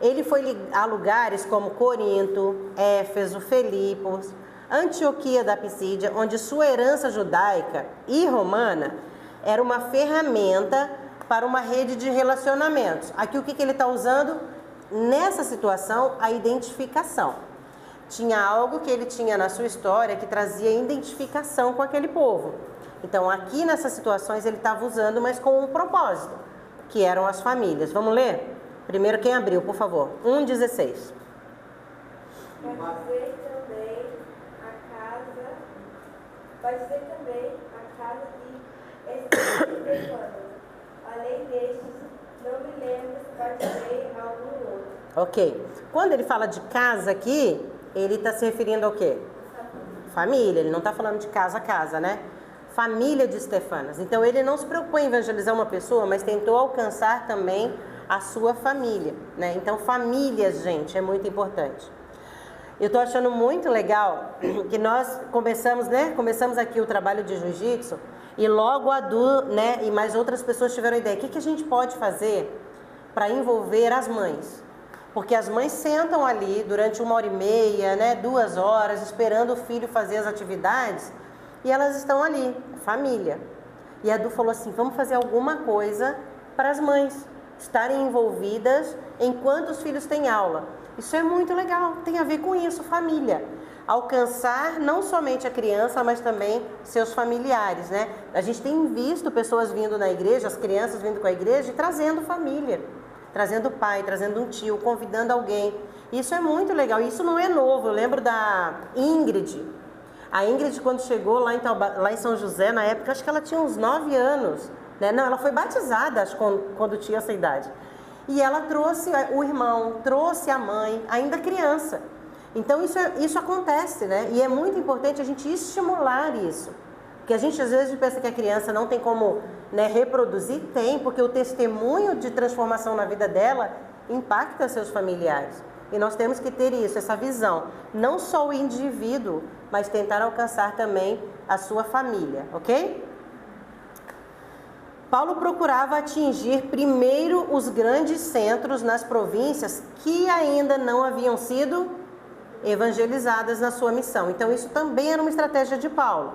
Ele foi a lugares como Corinto, Éfeso, Filipos, Antioquia da Pisídia, onde sua herança judaica e romana era uma ferramenta para uma rede de relacionamentos. Aqui o que ele está usando? Nessa situação, a identificação. Tinha algo que ele tinha na sua história que trazia identificação com aquele povo. Então, aqui nessas situações ele estava usando, mas com um propósito, que eram as famílias. Vamos ler? Primeiro quem abriu, por favor. 1:16. Vai dizer também a casa de Estefanas. Além destes, não me lembro se batizei algum outro. Ok. Quando ele fala de casa aqui, ele está se referindo ao quê? Família. Ele não está falando de casa a casa, né? Família de Estefanas. Então ele não se preocupou em evangelizar uma pessoa, mas tentou alcançar também a sua família, né? Então famílias, gente, é muito importante. Eu estou achando muito legal que nós começamos aqui o trabalho de jiu-jitsu e logo a Du, né, e mais outras pessoas tiveram ideia. O que a gente pode fazer para envolver as mães? Porque as mães sentam ali durante 1h30, né, 2 horas, esperando o filho fazer as atividades e elas estão ali, família. E a Du falou assim, vamos fazer alguma coisa para as mães estarem envolvidas enquanto os filhos têm aula. Isso é muito legal, tem a ver com isso, família. Alcançar não somente a criança, mas também seus familiares, né? A gente tem visto pessoas vindo na igreja, as crianças vindo com a igreja e trazendo família, trazendo pai, trazendo um tio, convidando alguém. Isso é muito legal, isso não é novo. Eu lembro da Ingrid. A Ingrid, quando chegou lá em São José, na época, acho que ela tinha uns 9 anos, né? Não, ela foi batizada, acho, quando tinha essa idade. E ela trouxe o irmão, trouxe a mãe, ainda criança. Então isso acontece, né? E é muito importante a gente estimular isso. Porque a gente às vezes pensa que a criança não tem como, né, reproduzir. Tem, porque o testemunho de transformação na vida dela impacta seus familiares. E nós temos que ter isso, essa visão. Não só o indivíduo, mas tentar alcançar também a sua família, ok? Paulo procurava atingir primeiro os grandes centros nas províncias que ainda não haviam sido evangelizadas na sua missão. Então isso também era uma estratégia de Paulo.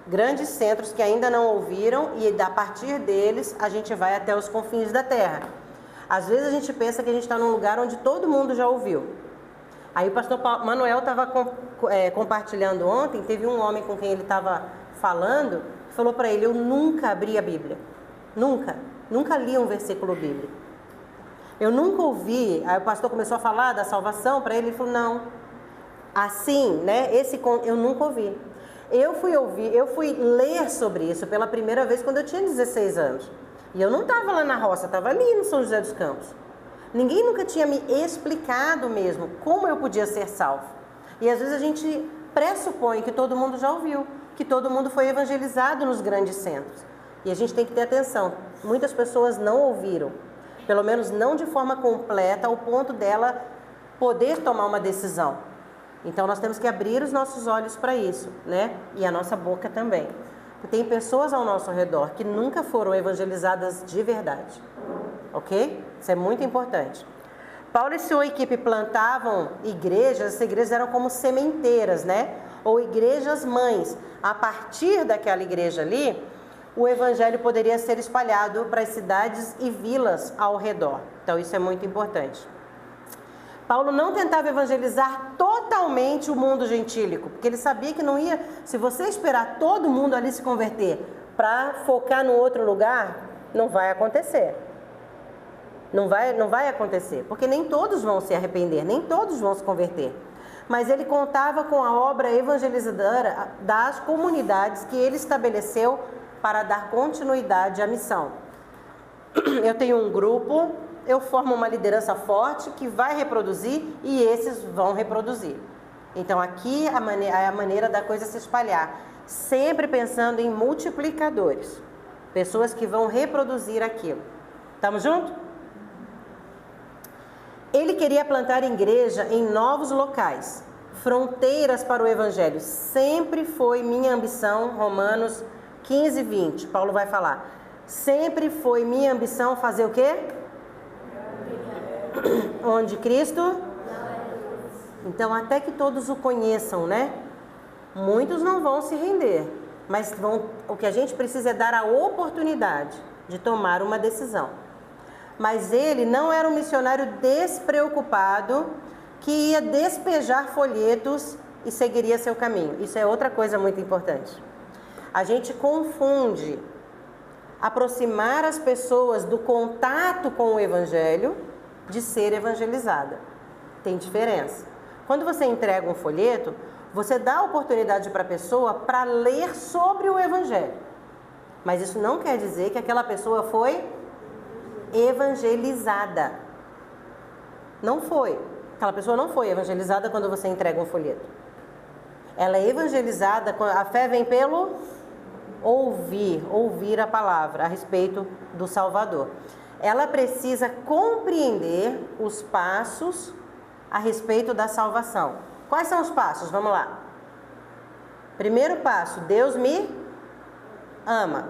Grandes centros que ainda não ouviram, e a partir deles a gente vai até os confins da terra. Às vezes a gente pensa que a gente está num lugar onde todo mundo já ouviu. Aí o pastor Manuel estava compartilhando ontem, teve um homem com quem ele estava falando, que falou para ele: eu nunca abri a Bíblia. Nunca li um versículo bíblico. Eu nunca ouvi. Aí o pastor começou a falar da salvação para ele, ele falou: não. Assim, né? Eu nunca ouvi. Eu fui ler sobre isso pela primeira vez quando eu tinha 16 anos. E eu não estava lá na roça, estava ali no São José dos Campos. Ninguém nunca tinha me explicado mesmo como eu podia ser salvo. E às vezes a gente pressupõe que todo mundo já ouviu, que todo mundo foi evangelizado nos grandes centros. E a gente tem que ter atenção. Muitas pessoas não ouviram, pelo menos não de forma completa, ao ponto dela poder tomar uma decisão. Então nós temos que abrir os nossos olhos para isso, né? E a nossa boca também. Tem pessoas ao nosso redor que nunca foram evangelizadas de verdade, ok? Isso é muito importante. Paulo e sua equipe plantavam igrejas, essas igrejas eram como sementeiras, né? Ou igrejas mães. A partir daquela igreja ali, o evangelho poderia ser espalhado para as cidades e vilas ao redor. Então isso é muito importante. Paulo não tentava evangelizar totalmente o mundo gentílico, porque ele sabia que não ia, se você esperar todo mundo ali se converter para focar no outro lugar, não vai acontecer. Não vai acontecer, porque nem todos vão se arrepender, nem todos vão se converter. Mas ele contava com a obra evangelizadora das comunidades que ele estabeleceu para dar continuidade à missão. Eu tenho um grupo, eu formo uma liderança forte que vai reproduzir e esses vão reproduzir. Então aqui é a maneira da coisa se espalhar, sempre pensando em multiplicadores, pessoas que vão reproduzir aquilo. Estamos juntos? Ele queria plantar igreja em novos locais, fronteiras para o evangelho. Sempre foi minha ambição, Romanos 15, 20, Paulo vai falar. Sempre foi minha ambição fazer o quê? Onde Cristo? Então, até que todos o conheçam, né? Muitos não vão se render, mas o que a gente precisa é dar a oportunidade de tomar uma decisão. Mas ele não era um missionário despreocupado que ia despejar folhetos e seguiria seu caminho. Isso é outra coisa muito importante. A gente confunde aproximar as pessoas do contato com o evangelho de ser evangelizada. Tem diferença. Quando você entrega um folheto, você dá a oportunidade para a pessoa para ler sobre o evangelho. Mas isso não quer dizer que aquela pessoa foi evangelizada. Não foi. Aquela pessoa não foi evangelizada quando você entrega um folheto. Ela é evangelizada, a fé vem pelo ouvir a palavra a respeito do Salvador. Ela precisa compreender os passos a respeito da salvação. Quais são os passos? Vamos lá. Primeiro passo, Deus me ama.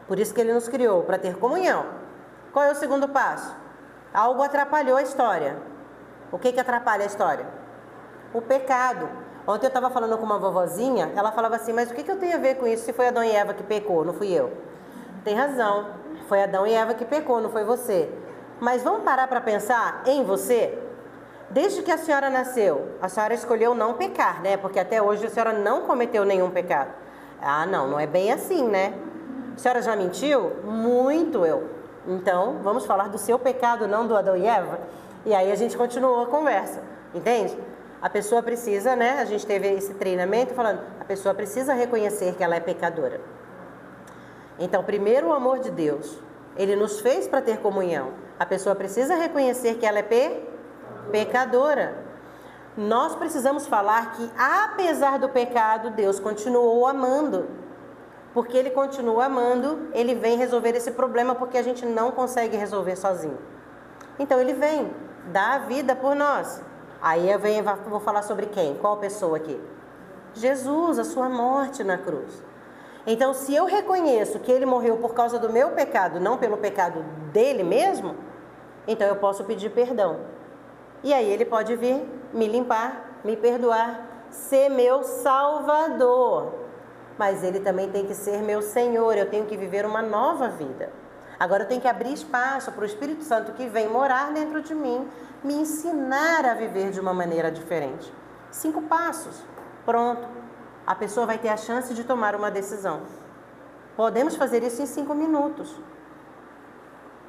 Por isso que Ele nos criou, para ter comunhão. Qual é o segundo passo? Algo atrapalhou a história. O que atrapalha a história? O pecado. Ontem eu estava falando com uma vovozinha, ela falava assim, mas o que eu tenho a ver com isso se foi Adão e Eva que pecou, não fui eu? Tem razão, foi Adão e Eva que pecou, não foi você. Mas vamos parar para pensar em você? Desde que a senhora nasceu, a senhora escolheu não pecar, né? Porque até hoje a senhora não cometeu nenhum pecado. Ah, não é bem assim, né? A senhora já mentiu? Muito eu. Então, vamos falar do seu pecado, não do Adão e Eva? E aí a gente continuou a conversa, entende? A pessoa precisa, né? A gente teve esse treinamento falando, a pessoa precisa reconhecer que ela é pecadora. Então, primeiro o amor de Deus, Ele nos fez para ter comunhão. A pessoa precisa reconhecer que ela é pecadora. Nós precisamos falar que, apesar do pecado, Deus continuou amando. Porque Ele continua amando, Ele vem resolver esse problema porque a gente não consegue resolver sozinho. Então Ele vem, dá a vida por nós. Aí eu vou falar sobre quem? Qual pessoa aqui? Jesus, a sua morte na cruz. Então, se eu reconheço que Ele morreu por causa do meu pecado, não pelo pecado dele mesmo, então eu posso pedir perdão. E aí Ele pode vir me limpar, me perdoar, ser meu Salvador. Mas Ele também tem que ser meu Senhor, eu tenho que viver uma nova vida. Agora eu tenho que abrir espaço para o Espírito Santo que vem morar dentro de mim, me ensinar a viver de uma maneira diferente. 5 passos, pronto. A pessoa vai ter a chance de tomar uma decisão. Podemos fazer isso em 5 minutos.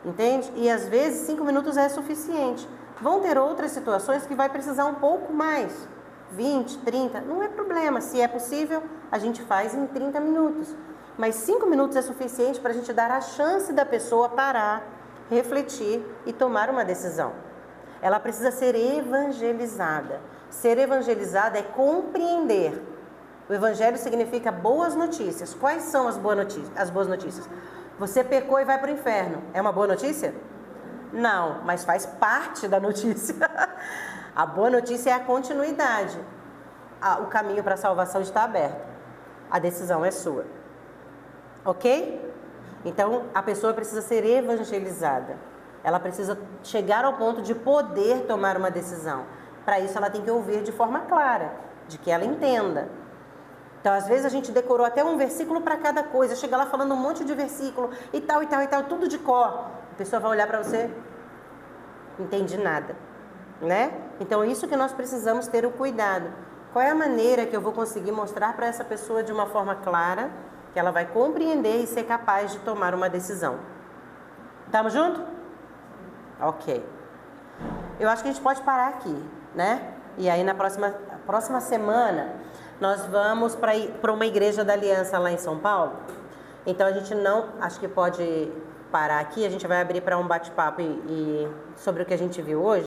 Entende? E às vezes 5 minutos é suficiente. Vão ter outras situações que vai precisar um pouco mais. 20, 30, não é problema. Se é possível, a gente faz em 30 minutos. Mas 5 minutos é suficiente para a gente dar a chance da pessoa parar, refletir e tomar uma decisão. Ela precisa ser evangelizada. Ser evangelizada é compreender. O evangelho significa boas notícias. Quais são as boas notícias? Você pecou e vai para o inferno. É uma boa notícia? Não, mas faz parte da notícia. A boa notícia é a continuidade. O caminho para a salvação está aberto. A decisão é sua. Ok? Então, a pessoa precisa ser evangelizada. Ela precisa chegar ao ponto de poder tomar uma decisão. Para isso, ela tem que ouvir de forma clara, de que ela entenda. Então, às vezes, a gente decorou até um versículo para cada coisa. Chega lá falando um monte de versículo e tal, e tal, e tal, tudo de cor. A pessoa vai olhar para você, não entende nada, né? Então, é isso que nós precisamos ter o cuidado. Qual é a maneira que eu vou conseguir mostrar para essa pessoa de uma forma clara, que ela vai compreender e ser capaz de tomar uma decisão? Estamos juntos? Ok. Eu acho que a gente pode parar aqui, né? E aí, na próxima semana, nós vamos para uma igreja da Aliança lá em São Paulo. Então, a gente não... Acho que pode parar aqui. A gente vai abrir para um bate-papo sobre o que a gente viu hoje.